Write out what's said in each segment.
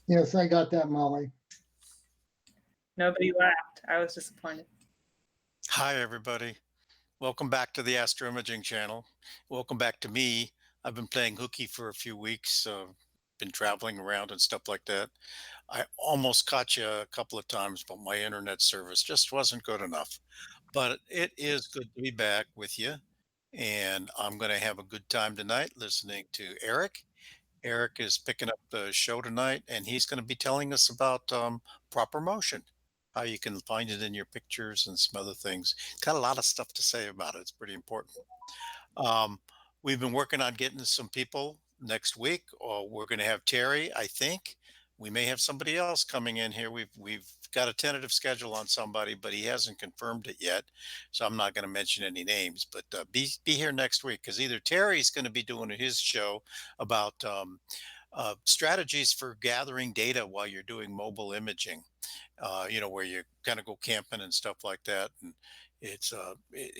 Yes, I got that, Molly. Nobody laughed. I was disappointed. Hi, everybody. Welcome back to the Astro Imaging channel. Welcome back to me. I've been playing hooky for a few weeks, been traveling around and stuff like that. I almost caught you a couple of times, but my internet service just wasn't good enough. But it is good to be back with you. And I'm going to have a good time tonight listening to Eric. Eric is picking up the show tonight, and he's going to be telling us about proper motion, how you can find it in your pictures and some other things. Got a lot of stuff to say about it. It's pretty important. Um, we've been working on getting some people next week, or we're going to have Terry, I think. We may have somebody else coming in here. We've got a tentative schedule on somebody, but he hasn't confirmed it yet. So I'm not going to mention any names. But be here next week, because either Terry's going to be doing his show about strategies for gathering data while you're doing mobile imaging, where you kind of go camping and stuff like that. And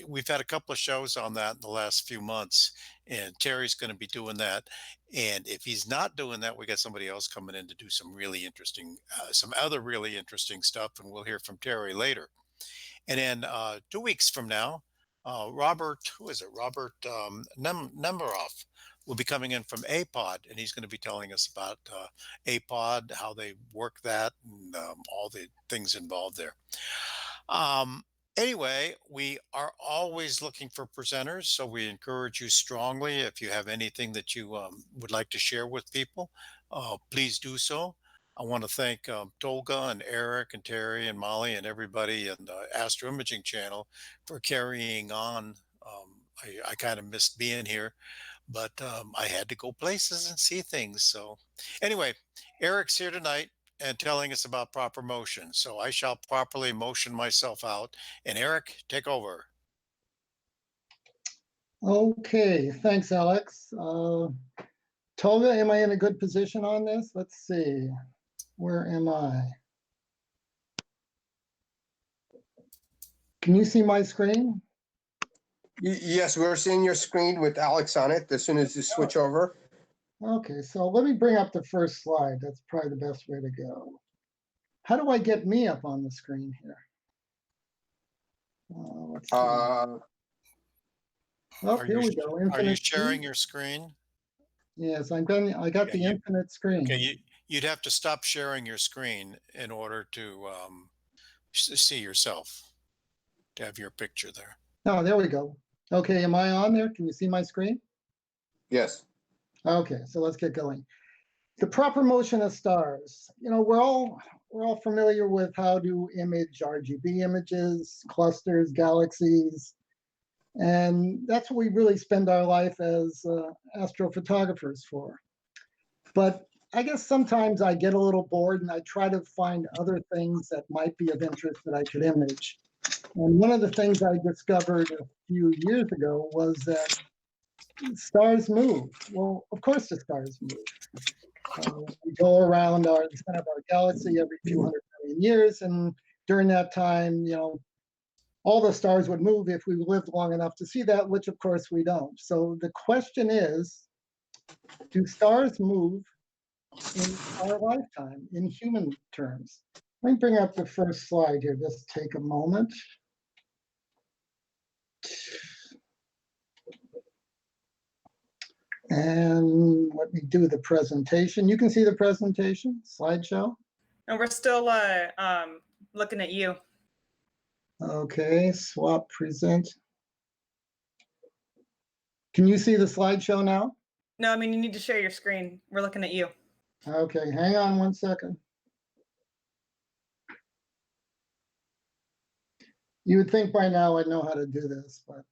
we've had a couple of shows on that in the last few months, and Terry's going to be doing that. And if he's not doing that, we got somebody else coming in to do some other really interesting stuff, and we'll hear from Terry later. And then 2 weeks from now, Robert, who is it? Robert Nemiroff will be coming in from APOD, and he's going to be telling us about APOD, how they work that, and all the things involved there. Anyway, we are always looking for presenters, so we encourage you strongly. If you have anything that you would like to share with people, please do so. I want to thank Tolga and Eric and Terry and Molly and everybody in the Astro Imaging channel for carrying on. I kind of missed being here, but I had to go places and see things. So anyway, Eric's here tonight and telling us about proper motion. So I shall properly motion myself out. And Eric, take over. Okay, thanks, Alex. Tolga, am I in a good position on this? Let's see. Where am I? Can you see my screen? Yes, we're seeing your screen with Alex on it as soon as you switch over. Okay, so let me bring up the first slide. That's probably the best way to go. How do I get me up on the screen here? Let's see. Here we go. Are you sharing your screen? Yes, I got the infinite screen. Okay, you'd have to stop sharing your screen in order to see yourself, to have your picture there. Oh, there we go. Okay, am I on there? Can you see my screen? Yes. Okay, so let's get going. The proper motion of stars. You know, we're all familiar with how to image RGB images, clusters, galaxies, and that's what we really spend our life as astrophotographers for. But I guess sometimes I get a little bored and I try to find other things that might be of interest that I could image. And one of the things I discovered a few years ago was that stars move. Well, of course the stars move. We go around the center of our galaxy every few 100 million years, and during that time, all the stars would move if we lived long enough to see that, which of course we don't. So the question is, do stars move in our lifetime, in human terms? Let me bring up the first slide here. Just take a moment. And let me do the presentation. You can see the presentation, slideshow. And we're still looking at you. Okay, swap present. Can you see the slideshow now? No, I mean, you need to share your screen. We're looking at you. Okay, hang on one second. You would think by now I'd know how to do this, but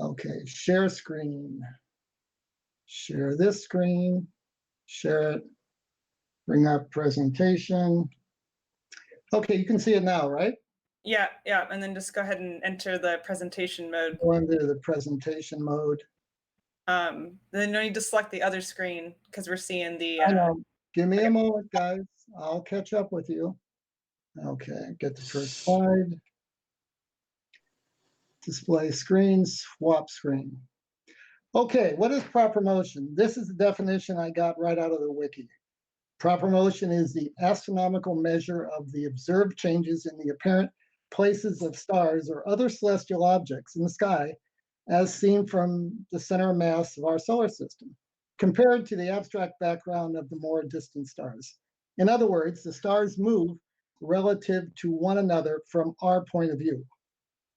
Okay, share screen. Share this screen, share it, bring up presentation. Okay, you can see it now, right? Yeah, and then just go ahead and enter the presentation mode. Go into the presentation mode. Then no need to select the other screen because we're seeing the... I know. Give me a moment, guys. I'll catch up with you. Okay, get the first slide. Display screen, swap screen. Okay, what is proper motion? This is the definition I got right out of the wiki. Proper motion is the astronomical measure of the observed changes in the apparent places of stars or other celestial objects in the sky as seen from the center of mass of our solar system, compared to the abstract background of the more distant stars. In other words, the stars move relative to one another from our point of view.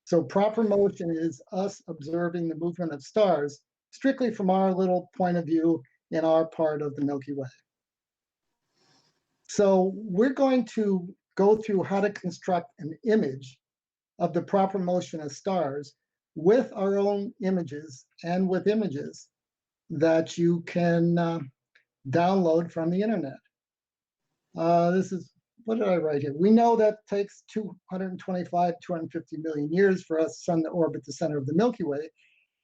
So proper motion is us observing the movement of stars strictly from our little point of view in our part of the Milky Way. So we're going to go through how to construct an image of the proper motion of stars with our own images and with images that you can download from the internet. This is, what did I write here? We know that takes 225, 250 million years for us sun to orbit the center of the Milky Way.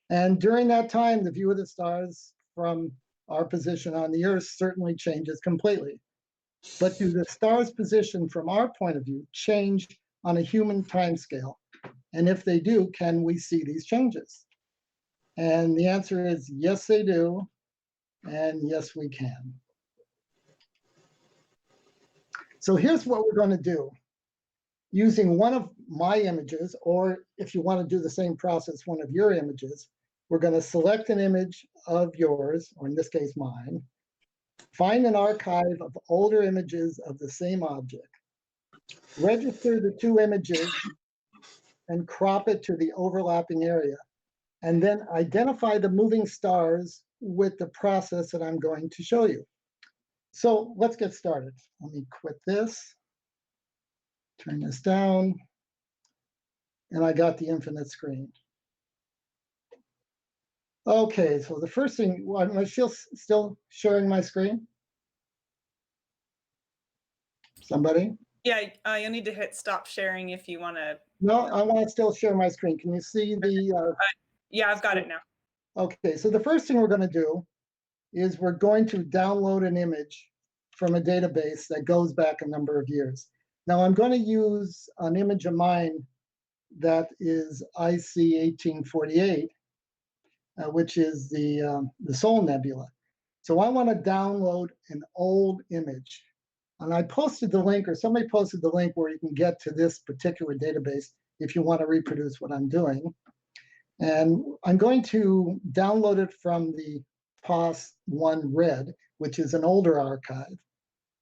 And during that time, the view of the stars from our position on the Earth certainly changes completely. But do the stars' position from our point of view change on a human timescale? And if they do, can we see these changes? And the answer is yes, they do. And yes, we can. So here's what we're going to do. Using one of my images, or if you want to do the same process, one of your images, we're going to select an image of yours, or in this case, mine, find an archive of older images of the same object, register the two images, and crop it to the overlapping area, and then identify the moving stars with the process that I'm going to show you. So let's get started. Let me quit this, turn this down, and I got the infinite screen. Okay, so the first thing, am I still sharing my screen? Somebody? Yeah, you'll need to hit stop sharing if you want to. No, I want to still share my screen. Can you see the? Yeah, I've got it now. Okay, so the first thing we're going to do is we're going to download an image from a database that goes back a number of years. Now I'm going to use an image of mine that is IC 1848, which is the Sol Nebula. So I want to download an old image. And I posted the link, or somebody posted the link where you can get to this particular database if you want to reproduce what I'm doing. And I'm going to download it from the POS1 Red, which is an older archive.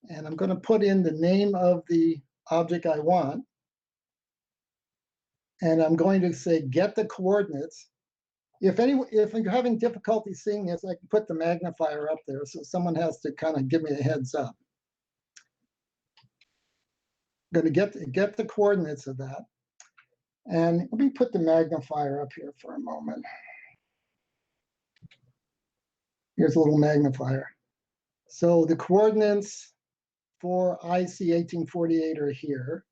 And I'm going to put in the name of the object I want. And I'm going to say, get the coordinates. If you're having difficulty seeing this, I can put the magnifier up there. So someone has to kind of give me a heads up. I'm going to get the coordinates of that. And let me put the magnifier up here for a moment. Here's a little magnifier. So the coordinates for IC 1848 are here.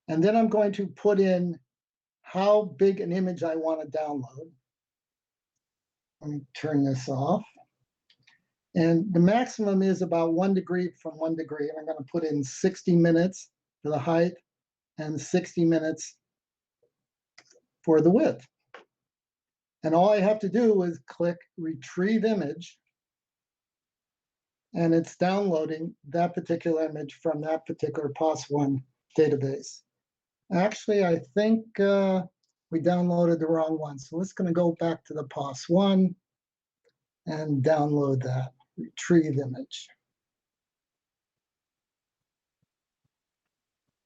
And then I'm going to put in how big an image I want to download. Let me turn this off. And the maximum is about 1 degree from 1 degree. And I'm going to put in 60 minutes for the height and 60 minutes for the width. And all I have to do is click retrieve image. And it's downloading that particular image from that particular POS1 database. Actually, I think we downloaded the wrong one. So it's going to go back to the POS1 and download that, retrieve image.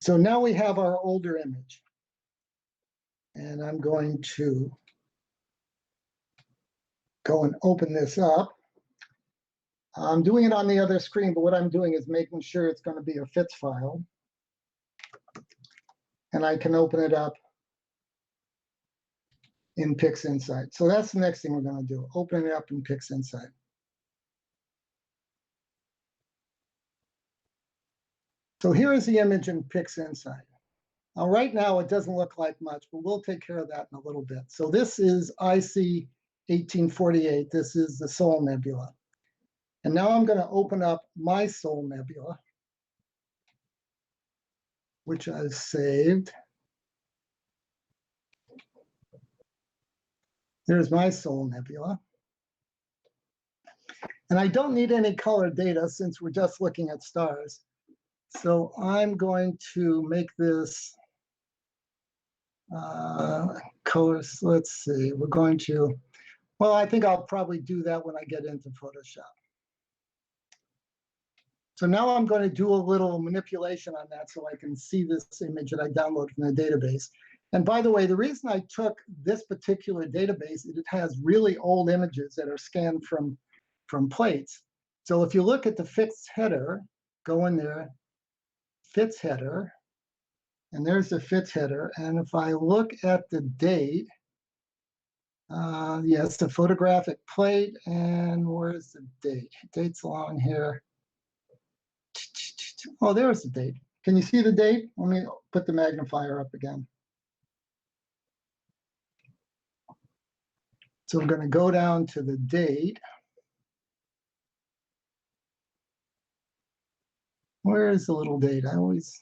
So now we have our older image. And I'm going to go and open this up. I'm doing it on the other screen, but what I'm doing is making sure it's going to be a FITS file. And I can open it up in PixInsight. So that's the next thing we're going to do, open it up in PixInsight. So here is the image in PixInsight. Now, right now, it doesn't look like much, but we'll take care of that in a little bit. So this is IC 1848. This is the Sol Nebula. And now I'm going to open up my Sol Nebula, which I've saved. There's my Sol Nebula. And I don't need any color data since we're just looking at stars. So I'm going to make this colors. Let's see, we're going to, well, I think I'll probably do that when I get into Photoshop. So now I'm going to do a little manipulation on that so I can see this image that I downloaded from the database. And by the way, the reason I took this particular database is it has really old images that are scanned from plates. So if you look at the FITS header, go in there, FITS header, and there's the FITS header. And if I look at the date, yes, the photographic plate, and where's the date? Date's along here. Oh, there's the date. Can you see the date? Let me put the magnifier up again. So we're going to go down to the date. Where is the little date? I always,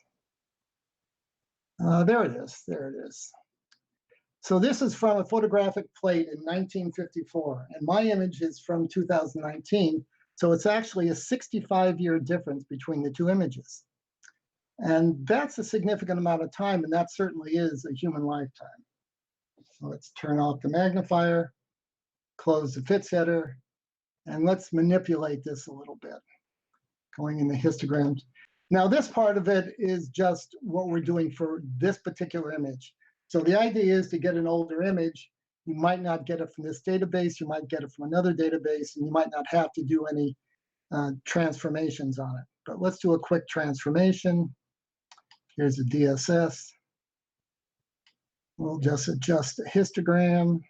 there it is, there it is. So this is from a photographic plate in 1954, and my image is from 2019. So it's actually a 65-year difference between the two images. And that's a significant amount of time, and that certainly is a human lifetime. So let's turn off the magnifier, close the FITS header, and let's manipulate this a little bit, going in the histograms. Now this part of it is just what we're doing for this particular image. So the idea is to get an older image. You might not get it from this database, you might get it from another database, and you might not have to do any transformations on it. But let's do a quick transformation. Here's a DSS. We'll just adjust the histogram.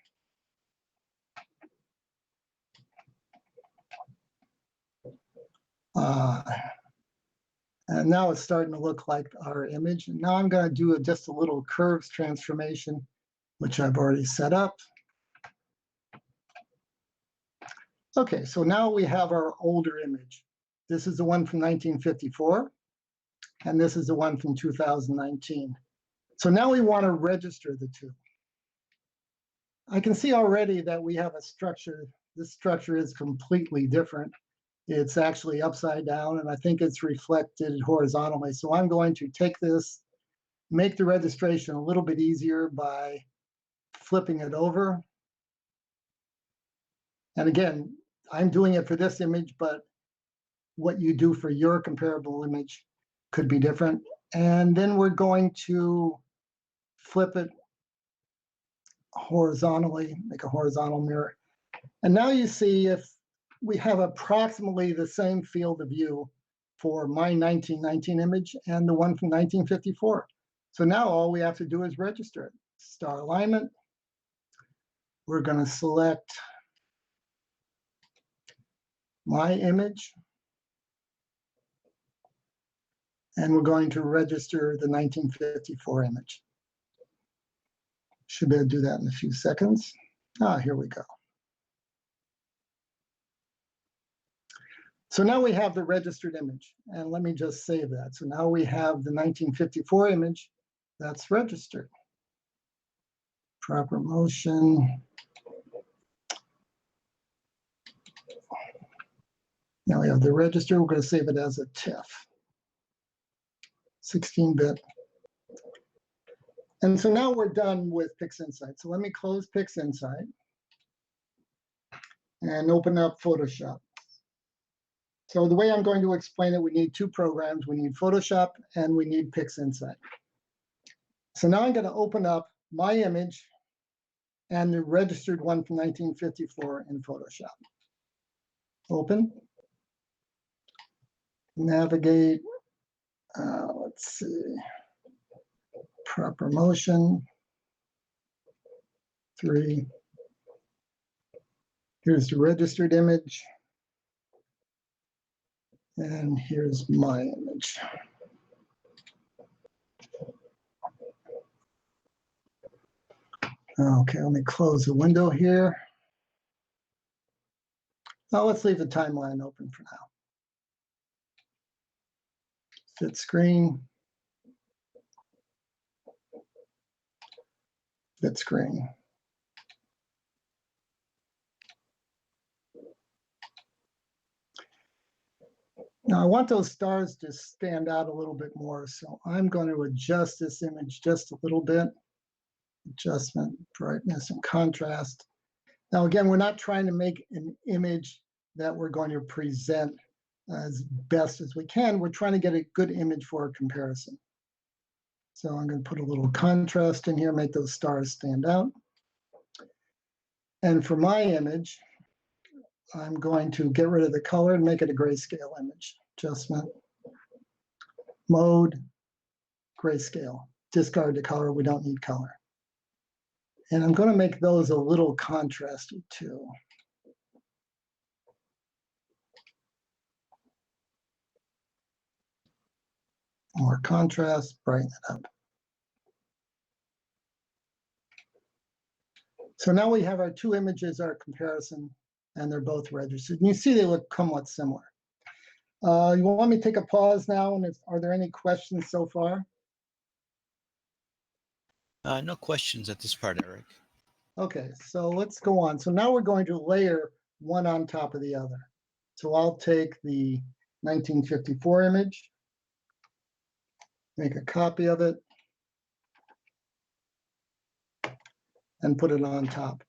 And now it's starting to look like our image. And now I'm going to do just a little curves transformation, which I've already set up. Okay, so now we have our older image. This is the one from 1954, and this is the one from 2019. So now we want to register the two. I can see already that we have a structure. This structure is completely different. It's actually upside down, and I think it's reflected horizontally. So I'm going to take this, make the registration a little bit easier by flipping it over. And again, I'm doing it for this image, but what you do for your comparable image could be different. And then we're going to flip it horizontally, make a horizontal mirror. And now you see if we have approximately the same field of view for my 1919 image and the one from 1954. So now all we have to do is register it. Star alignment. We're going to select my image. And we're going to register the 1954 image. Should be able to do that in a few seconds. Here we go. So now we have the registered image, and let me just save that. So now we have the 1954 image that's registered. Proper motion. Now we have the register. We're going to save it as a TIFF, 16-bit. And so now we're done with PixInsight. So let me close PixInsight and open up Photoshop. So the way I'm going to explain it, we need two programs. We need Photoshop and we need PixInsight. So now I'm going to open up my image and the registered one from 1954 in Photoshop. Open. Navigate. Let's see. Proper motion. 3. Here's the registered image. And here's my image. Okay, let me close the window here. Now let's leave the timeline open for now. Fit screen. Fit screen. Now I want those stars to stand out a little bit more, so I'm going to adjust this image just a little bit. Adjustment, brightness, and contrast. Now again, we're not trying to make an image that we're going to present as best as we can. We're trying to get a good image for a comparison. So I'm going to put a little contrast in here, make those stars stand out. And for my image, I'm going to get rid of the color and make it a grayscale image. Adjustment, mode, grayscale. Discard the color, we don't need color. And I'm going to make those a little contrasty too. More contrast, brighten it up. So now we have our two images, our comparison, and they're both registered. And you see they look somewhat similar. You want me to take a pause now? And are there any questions so far? No questions at this part, Eric. Okay, so let's go on. So now we're going to layer one on top of the other. So I'll take the 1954 image, make a copy of it, and put it on top.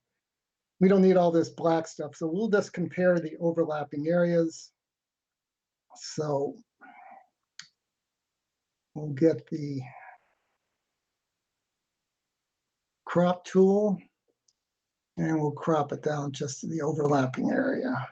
We don't need all this black stuff, so we'll just compare the overlapping areas. So we'll get the crop tool, and we'll crop it down just to the overlapping area.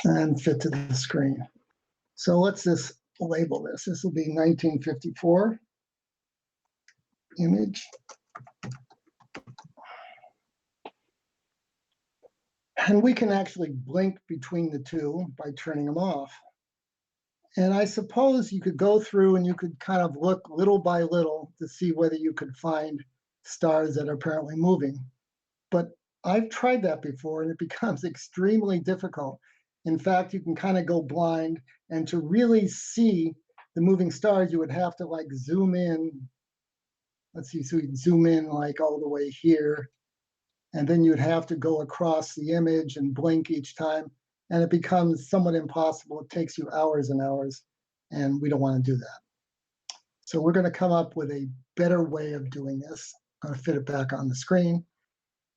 And fit to the screen. So let's just label this. This will be 1954 image. And we can actually blink between the two by turning them off. And I suppose you could go through and you could kind of look little by little to see whether you could find stars that are apparently moving. But I've tried that before and it becomes extremely difficult. In fact, you can kind of go blind, and to really see the moving stars, you would have to like zoom in. Let's see, so you'd zoom in like all the way here, and then you'd have to go across the image and blink each time, and it becomes somewhat impossible. It takes you hours and hours, and we don't want to do that. So we're going to come up with a better way of doing this. I'm going to fit it back on the screen.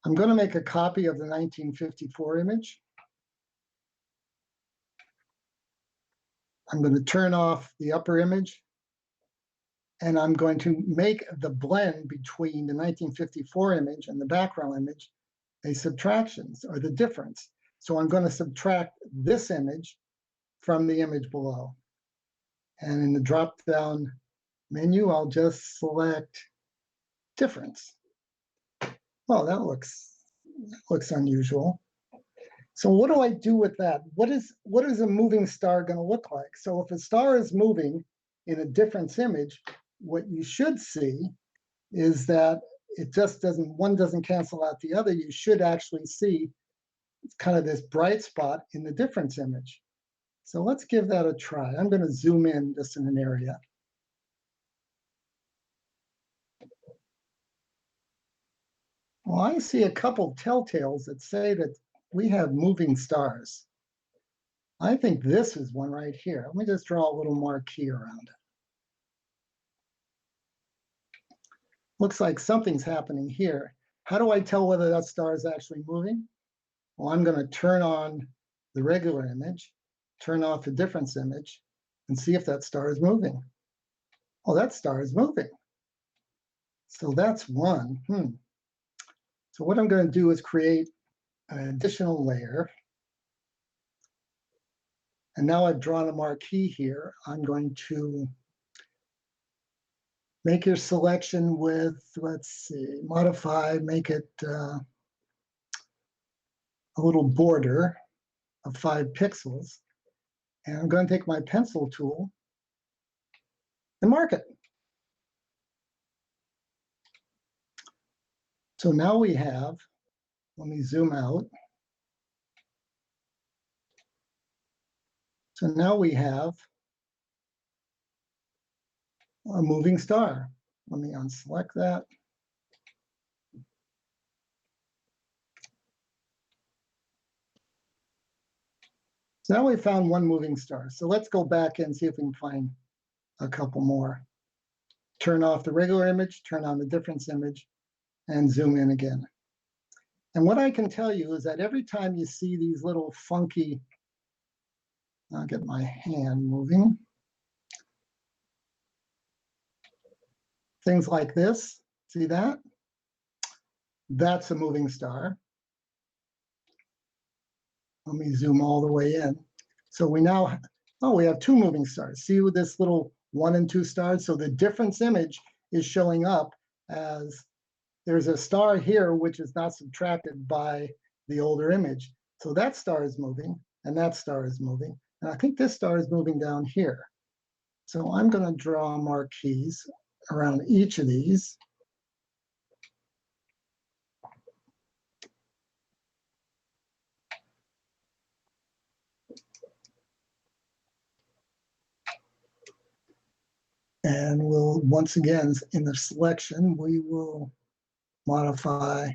I'm going to make a copy of the 1954 image. I'm going to turn off the upper image, and I'm going to make the blend between the 1954 image and the background image a subtractions, or the difference. So I'm going to subtract this image from the image below. And in the drop-down menu, I'll just select difference. Well, that looks unusual. So what do I do with that? What is a moving star going to look like? So if a star is moving in a difference image, what you should see is that it just one doesn't cancel out the other. You should actually see kind of this bright spot in the difference image. So let's give that a try. I'm going to zoom in just in an area. Well, I see a couple telltales that say that we have moving stars. I think this is one right here. Let me just draw a little marquee around it. Looks like something's happening here. How do I tell whether that star is actually moving? Well, I'm going to turn on the regular image, turn off the difference image, and see if that star is moving. Oh, that star is moving. So that's one. So what I'm going to do is create an additional layer. And now I've drawn a marquee here. I'm going to make your selection with, let's see, modify, make it a little border of 5 pixels. And I'm going to take my pencil tool and mark it. So now we have, let me zoom out. So now we have a moving star. Let me unselect that. So now we found one moving star. So let's go back and see if we can find a couple more. Turn off the regular image, turn on the difference image, and zoom in again. And what I can tell you is that every time you see these little funky, I'll get my hand moving. Things like this, see that? That's a moving star. Let me zoom all the way in. So we now, oh, we have two moving stars. See with this little 1 and 2 stars? So the difference image is showing up as there's a star here, which is not subtracted by the older image. So that star is moving and that star is moving. And I think this star is moving down here. So I'm going to draw marquees around each of these. And we'll, once again, in the selection, we will modify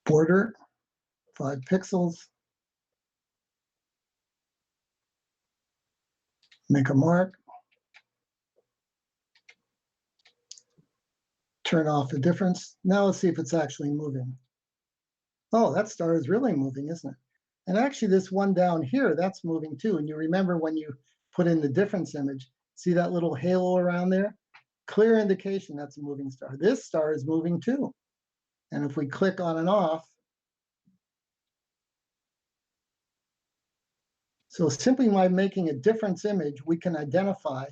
border, 5 pixels. Make a mark. Turn off the difference. Now let's see if it's actually moving. Oh, that star is really moving, isn't it? And actually this one down here, that's moving too. And you remember when you put in the difference image, see that little halo around there? Clear indication that's a moving star. This star is moving too. And if we click on and off, so simply by making a difference image, we can identify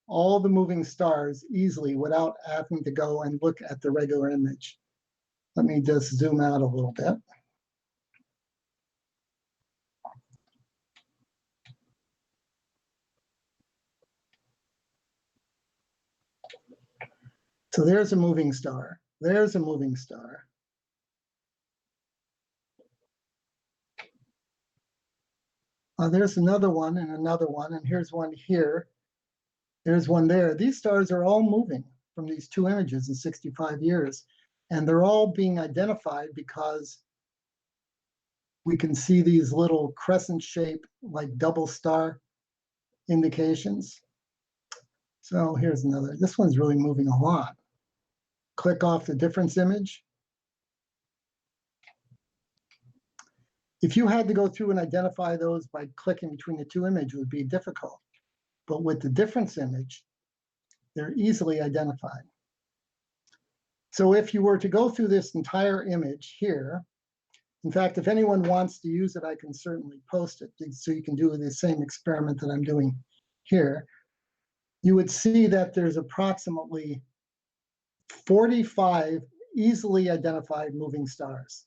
all the moving stars easily without having to go and look at the regular image. Let me just zoom out a little bit. So there's a moving star. There's a moving star. There's another one and another one, and here's one here. There's one there. These stars are all moving from these two images in 65 years, and they're all being identified because we can see these little crescent shape, like double star indications. So here's another. This one's really moving a lot. Click off the difference image. If you had to go through and identify those by clicking between the two images, it would be difficult. But with the difference image, they're easily identified. So if you were to go through this entire image here, in fact, if anyone wants to use it, I can certainly post it so you can do the same experiment that I'm doing here. You would see that there's approximately 45 easily identified moving stars.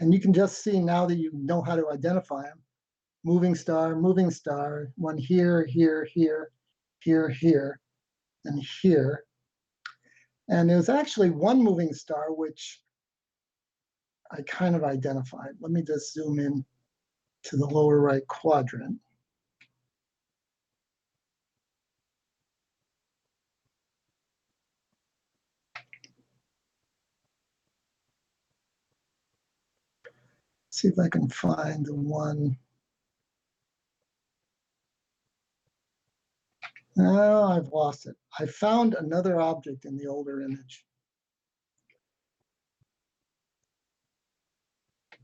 And you can just see now that you know how to identify them. Moving star, one here, here, here, here, here, and here. And there's actually one moving star which I kind of identified. Let me just zoom in to the lower right quadrant. See if I can find the one. No, I've lost it. I found another object in the older image.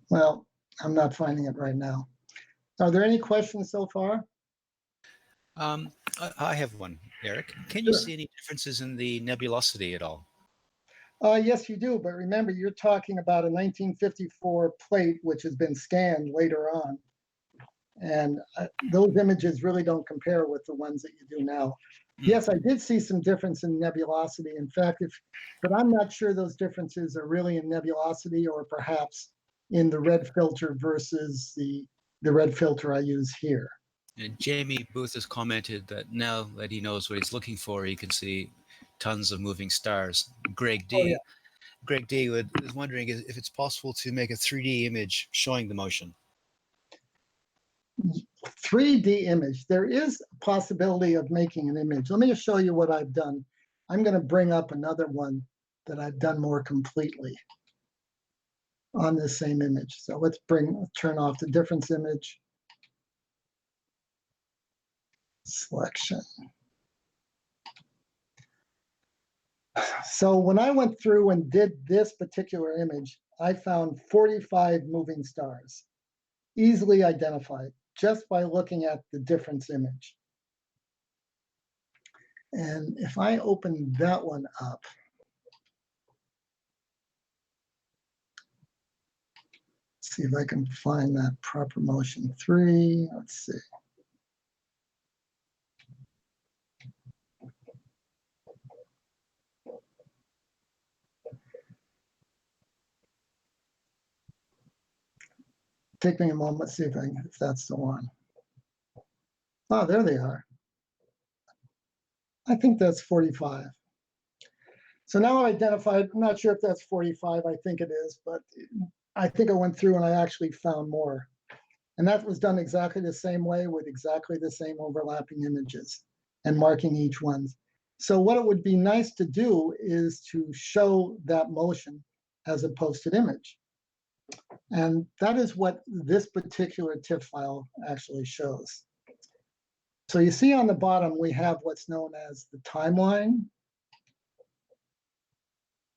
Well, I'm not finding it right now. Are there any questions so far? I have one, Eric. Can you Sure. see any differences in the nebulosity at all? Yes, you do. But remember, you're talking about a 1954 plate, which has been scanned later on. And those images really don't compare with the ones that you do now. Yes, I did see some difference in nebulosity. In fact, but I'm not sure those differences are really in nebulosity or perhaps in the red filter versus the red filter I use here. And Jamie Booth has commented that now that he knows what he's looking for, he can see tons of moving stars. Greg D. Oh, yeah. Greg D is wondering if it's possible to make a 3D image showing the motion. 3D image, there is a possibility of making an image. Let me just show you what I've done. I'm going to bring up another one that I've done more completely on this same image. So let's turn off the difference image. Selection. So when I went through and did this particular image, I found 45 moving stars, easily identified just by looking at the difference image. And if I open that one up, see if I can find that proper motion 3. Let's see. Take me a moment, see if that's the one. Oh, there they are. I think that's 45. So now I've identified, I'm not sure if that's 45, I think it is, but I think I went through and I actually found more. And that was done exactly the same way with exactly the same overlapping images and marking each one. So what it would be nice to do is to show that motion as a posted image. And that is what this particular TIFF file actually shows. So you see on the bottom, we have what's known as the timeline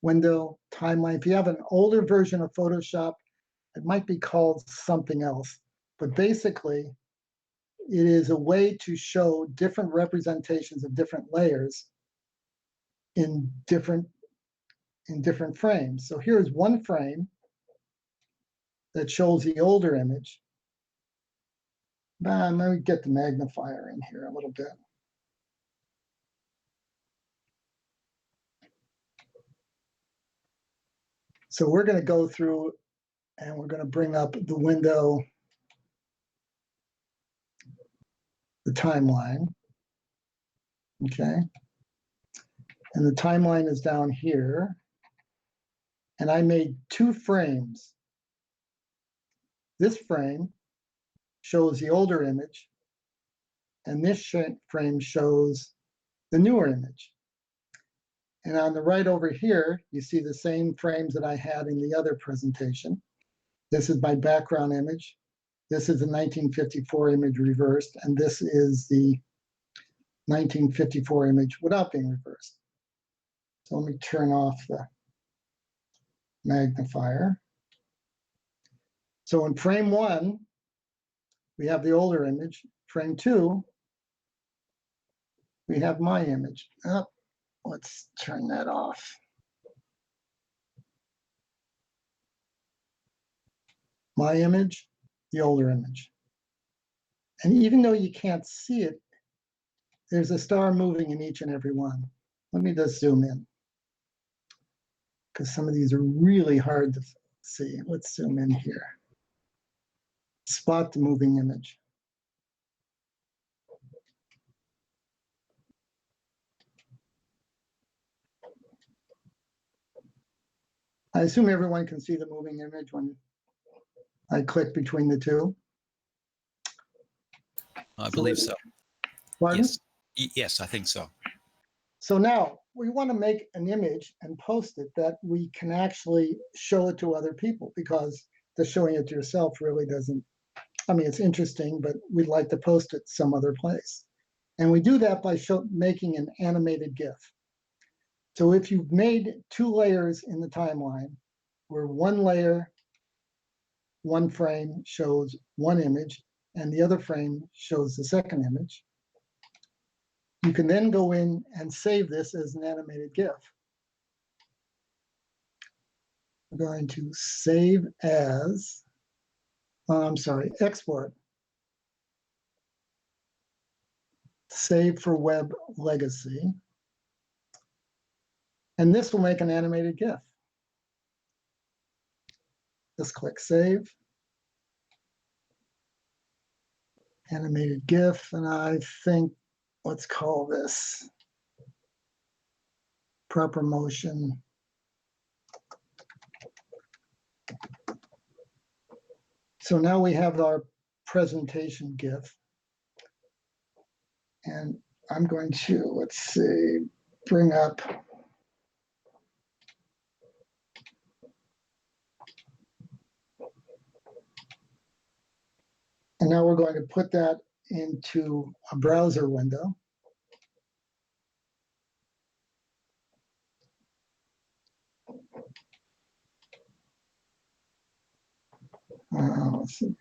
window, timeline. If you have an older version of Photoshop, it might be called something else. But basically, it is a way to show different representations of different layers in different frames. So here's one frame that shows the older image. Let me get the magnifier in here a little bit. So we're going to go through and we're going to bring up the window, the timeline. Okay. And the timeline is down here. And I made 2 frames. This frame shows the older image, and this frame shows the newer image. And on the right over here, you see the same frames that I had in the other presentation. This is my background image. This is the 1954 image reversed, and this is the 1954 image without being reversed. So let me turn off the magnifier. So in frame 1, we have the older image. Frame 2, we have my image. Oh, let's turn that off. My image, the older image. And even though you can't see it, there's a star moving in each and every one. Let me just zoom in, because some of these are really hard to see. Let's zoom in here. Spot the moving image. I assume everyone can see the moving image when I click between the two. I believe so. Pardon? Yes. Yes, I think so. So now we want to make an image and post it that we can actually show it to other people, because just showing it to yourself really doesn't, I mean, it's interesting, but we'd like to post it some other place. And we do that by making an animated GIF. So if you've made 2 layers in the timeline, where one layer, one frame shows one image, and the other frame shows the second image, you can then go in and save this as an animated GIF. We're going to save as, export. Save for Web Legacy. And this will make an animated GIF. Just click Save. Animated GIF, and I think, let's call this proper motion So now we have our presentation GIF. And I'm going to, let's see, bring up. And now we're going to put that into a browser window. Let's see.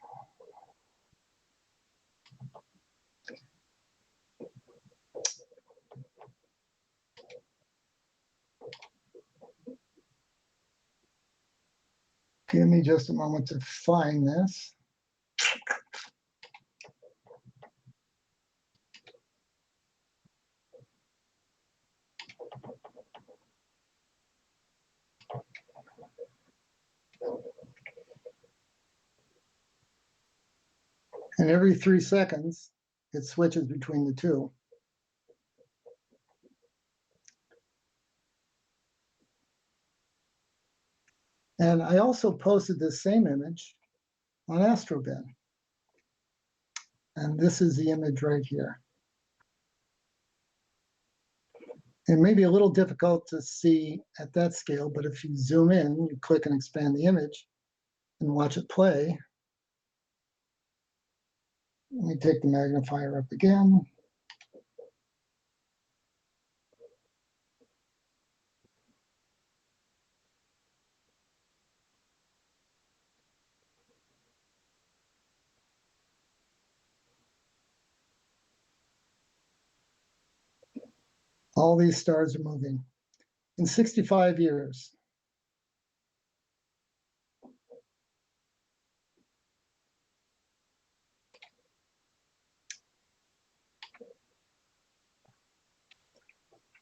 Give me just a moment to find this. And every 3 seconds, it switches between the two. And I also posted this same image on AstroBin. And this is the image right here. It may be a little difficult to see at that scale, but if you zoom in, you click and expand the image and watch it play. Let me take the magnifier up again. All these stars are moving in 65 years.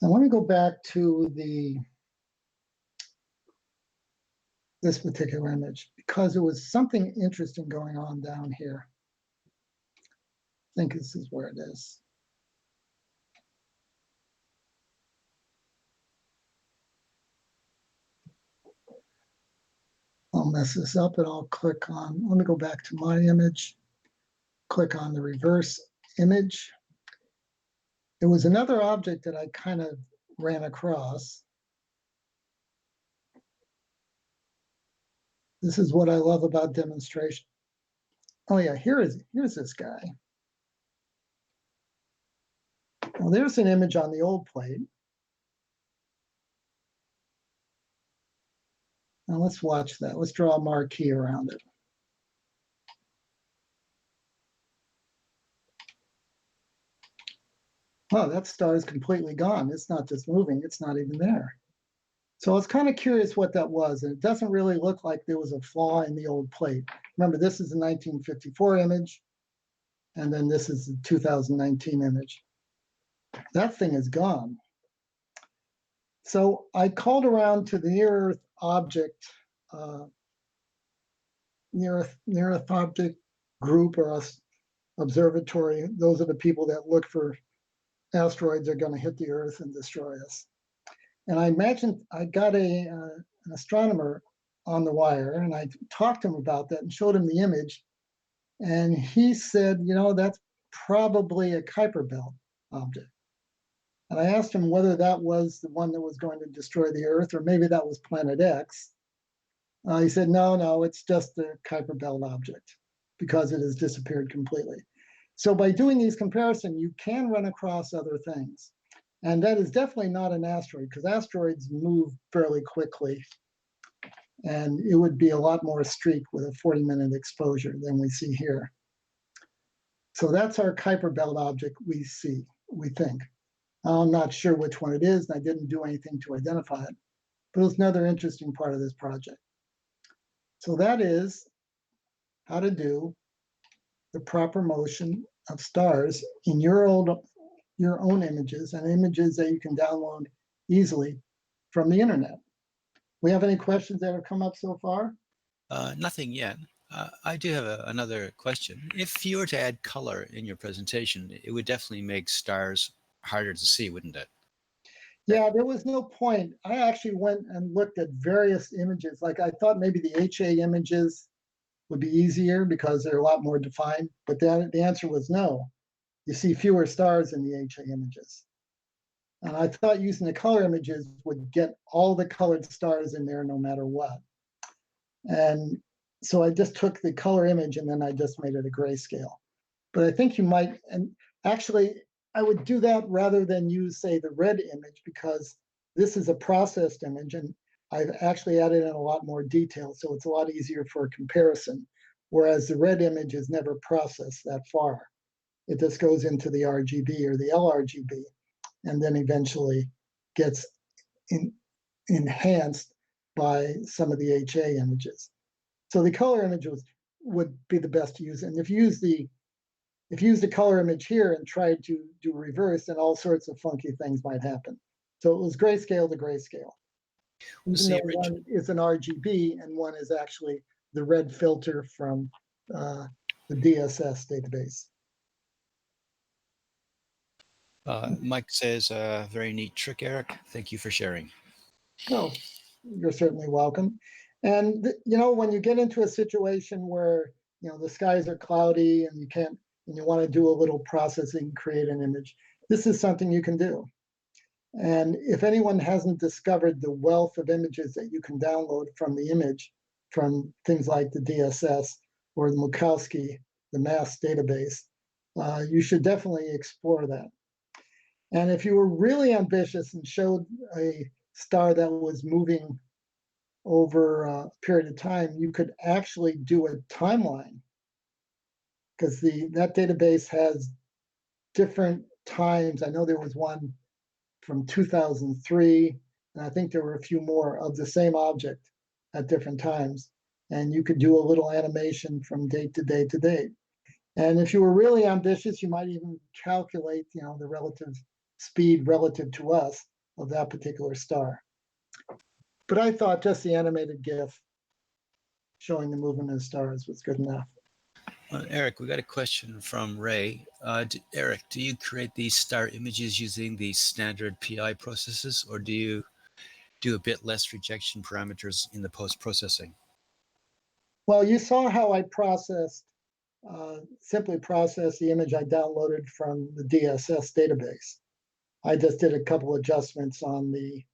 Now let me go back to this particular image because there was something interesting going on down here. I think this is where it is. I'll mess this up and I'll click on, let me go back to my image, click on the reverse image. There was another object that I kind of ran across. This is what I love about demonstration. Oh yeah, here's this guy. Well, there's an image on the old plate. Now let's watch that. Let's draw a marquee around it. Oh, that star is completely gone. It's not just moving, it's not even there. So I was kind of curious what that was, and it doesn't really look like there was a flaw in the old plate. Remember, this is a 1954 image, and then this is the 2019 image. That thing is gone. So I called around to the near Earth object, near Earth object group or observatory. Those are the people that look for asteroids that are going to hit the Earth and destroy us. And I imagined I got an astronomer on the wire, and I talked to him about that and showed him the image. And he said, you know, that's probably a Kuiper Belt object. And I asked him whether that was the one that was going to destroy the Earth, or maybe that was Planet X. He said, no, it's just the Kuiper Belt object because it has disappeared completely. So by doing these comparisons, you can run across other things. And that is definitely not an asteroid because asteroids move fairly quickly. And it would be a lot more streak with a 40-minute exposure than we see here. So that's our Kuiper Belt object we see, we think. I'm not sure which one it is, and I didn't do anything to identify it. But it was another interesting part of this project. So that is how to do the proper motion of stars in your own images and images that you can download easily from the internet. We have any questions that have come up so far? Nothing yet. I do have another question. If you were to add color in your presentation, it would definitely make stars harder to see, wouldn't it? Yeah, there was no point. I actually went and looked at various images. Like I thought maybe the HA images would be easier because they're a lot more defined, but the answer was no. You see fewer stars in the HA images. And I thought using the color images would get all the colored stars in there no matter what. And so I just took the color image and then I just made it a grayscale. But I think you might, and actually I would do that rather than use, say, the red image, because this is a processed image and I've actually added in a lot more detail. So it's a lot easier for comparison. Whereas the red image is never processed that far. It just goes into the RGB or the LRGB and then eventually gets enhanced by some of the HA images. So the color image would be the best to use. And if you use the color image here and tried to do reverse, then all sorts of funky things might happen. So it was grayscale to grayscale. What's Even the though one is an RGB and one is actually the red filter from the DSS database. Mike says, very neat trick, Eric. Thank you for sharing. No, you're certainly welcome. And you know, when you get into a situation where the skies are cloudy and you want to do a little processing, create an image, this is something you can do. And if anyone hasn't discovered the wealth of images that you can download from the image, from things like the DSS or the Murkowski, the MASS database, you should definitely explore that. And if you were really ambitious and showed a star that was moving over a period of time, you could actually do a timeline, because that database has different times. I know there was one from 2003, and I think there were a few more of the same object at different times. And you could do a little animation from date to date to date. And if you were really ambitious, you might even calculate, the relative speed relative to us of that particular star. But I thought just the animated GIF showing the movement of the stars was good enough. Eric, we got a question from Ray. Eric, do you create these star images using the standard PI processes, or do you do a bit less rejection parameters in the post-processing? Well, you saw how I simply processed the image I downloaded from the DSS database. I just did a couple adjustments on the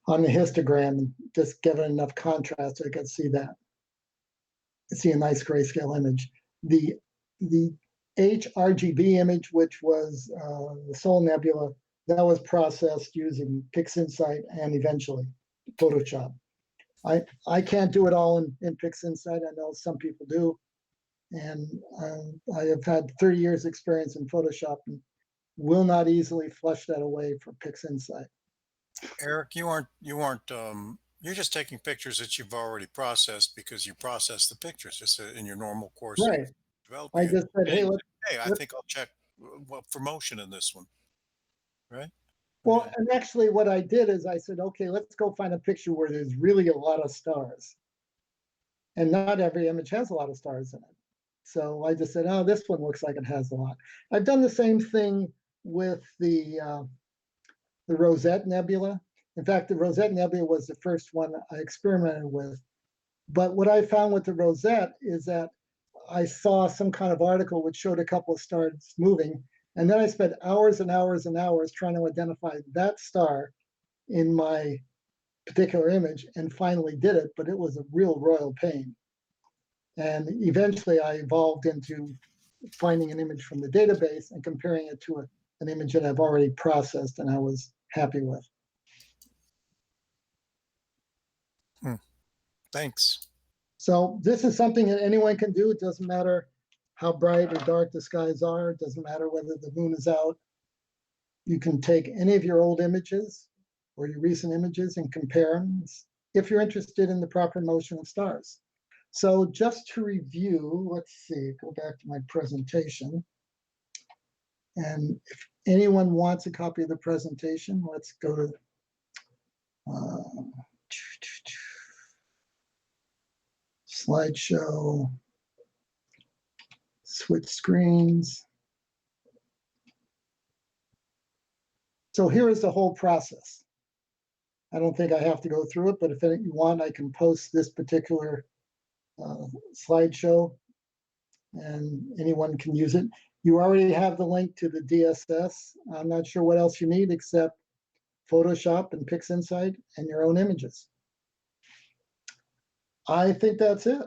histogram and just give it enough contrast so I could see that. See a nice grayscale image. The HRGB image, which was the Sol Nebula, that was processed using PixInsight and eventually Photoshop. I can't do it all in PixInsight. I know some people do, and I have had 30 years experience in Photoshop and will not easily flush that away for PixInsight. Eric, you're just taking pictures that you've already processed because you process the pictures just in your normal course Right. of developing I it. just said, hey, And, let's. hey, I think I'll check for motion in this one, right? Well, and actually what I did is I said, okay, let's go find a picture where there's really a lot of stars. And not every image has a lot of stars in it. So I just said, oh, this one looks like it has a lot. I've done the same thing with the Rosette Nebula. In fact, the Rosette Nebula was the first one I experimented with. But what I found with the Rosette is that I saw some kind of article which showed a couple of stars moving. And then I spent hours and hours and hours trying to identify that star in my particular image and finally did it, but it was a real royal pain. And eventually I evolved into finding an image from the database and comparing it to an image that I've already processed and I was happy with. Thanks. So this is something that anyone can do. It doesn't matter how bright or dark the skies are. It doesn't matter whether the moon is out. You can take any of your old images or your recent images and compare them if you're interested in the proper motion of stars. So just to review, let's see, go back to my presentation. And if anyone wants a copy of the presentation, let's go to slideshow, switch screens. So here is the whole process. I don't think I have to go through it, but if you want, I can post this particular slideshow and anyone can use it. You already have the link to the DSS. I'm not sure what else you need except Photoshop and PixInsight and your own images. I think that's it.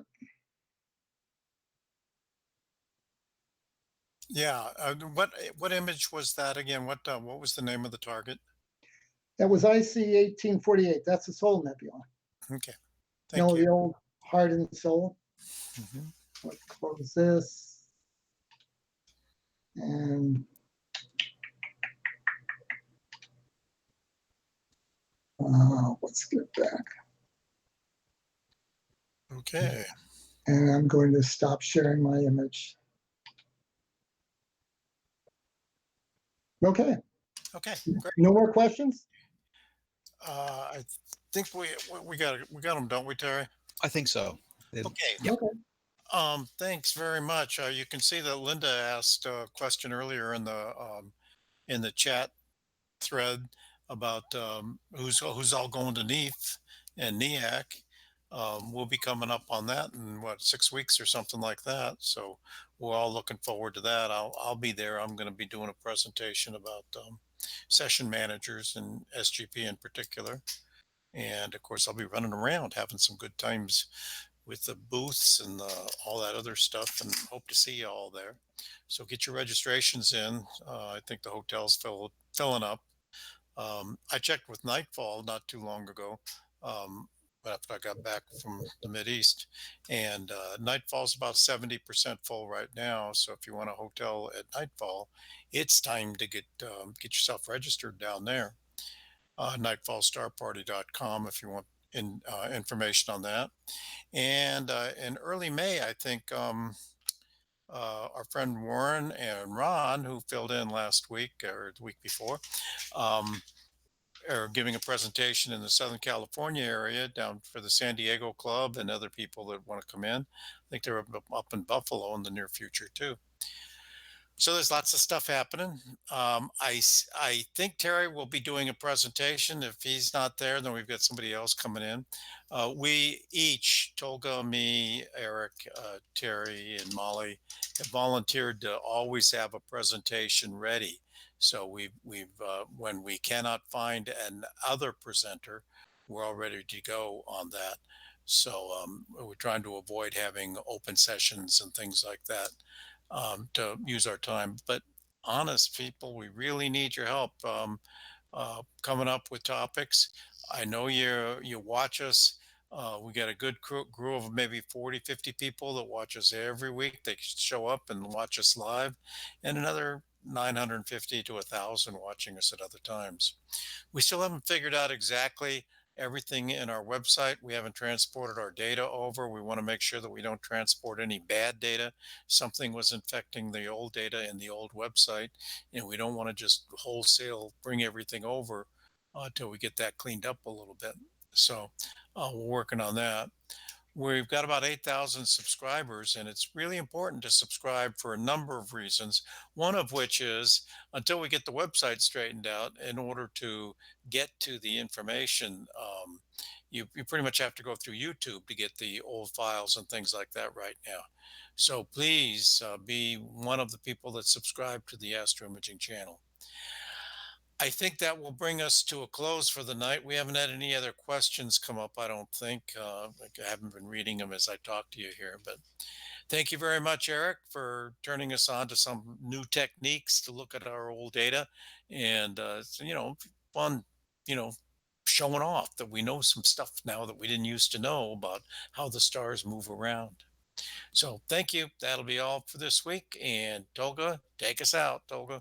Yeah. What image was that again? What was the name of the target? That was IC 1848. That's the Soul Nebula. Okay. You Thank know, the you. old Heart and Soul. Mhm. Let's close this. And let's get back. Okay. And I'm going to stop sharing my image. Okay, Okay. Great. no more questions? I think we got them, don't we, Terry? I think so. Okay. Yep. Okay. Thanks very much. You can see that Linda asked a question earlier in the chat thread about who's all going to NEAF and NEAC. We'll be coming up on that in what, 6 weeks or something like that. So we're all looking forward to that. I'll be there. I'm going to be doing a presentation about session managers and SGP in particular. And of course, I'll be running around having some good times with the booths and all that other stuff, and hope to see you all there. So get your registrations in. I think the hotel's filling up. I checked with Nightfall not too long ago, after I got back from the Mid East, and Nightfall's about 70% full right now. So if you want a hotel at Nightfall, it's time to get yourself registered down there. Nightfallstarparty.com if you want information on that. And in early May, I think our friend Warren and Ron, who filled in last week or the week before, um, are giving a presentation in the Southern California area down for the San Diego Club and other people that want to come in. I think they're up in Buffalo in the near future too. So there's lots of stuff happening. I think Terry will be doing a presentation. If he's not there, then we've got somebody else coming in. We each, Tolga, me, Eric, Terry, and Molly, have volunteered to always have a presentation ready. So we've when we cannot find an other presenter, we're all ready to go on that. So we're trying to avoid having open sessions and things like that to use our time. But honest people, we really need your help coming up with topics. I know you watch us. We got a good crew of maybe 40, 50 people that watch us every week. They show up and watch us live, and another 950 to 1,000 watching us at other times. We still haven't figured out exactly everything in our website. We haven't transported our data over. We want to make sure that we don't transport any bad data. Something was infecting the old data in the old website, and we don't want to just wholesale bring everything over until we get that cleaned up a little bit. So we're working on that. We've got about 8,000 subscribers, and it's really important to subscribe for a number of reasons. One of which is until we get the website straightened out, in order to get to the information, you pretty much have to go through YouTube to get the old files and things like that right now. So please be one of the people that subscribe to the Astro Imaging channel. I think that will bring us to a close for the night. We haven't had any other questions come up, I don't think. I haven't been reading them as I talk to you here, but thank you very much, Eric, for turning us on to some new techniques to look at our old data, and fun, you know, showing off that we know some stuff now that we didn't used to know about how the stars move around. So thank you. That'll be all for this week. And Tolga, take us out, Tolga.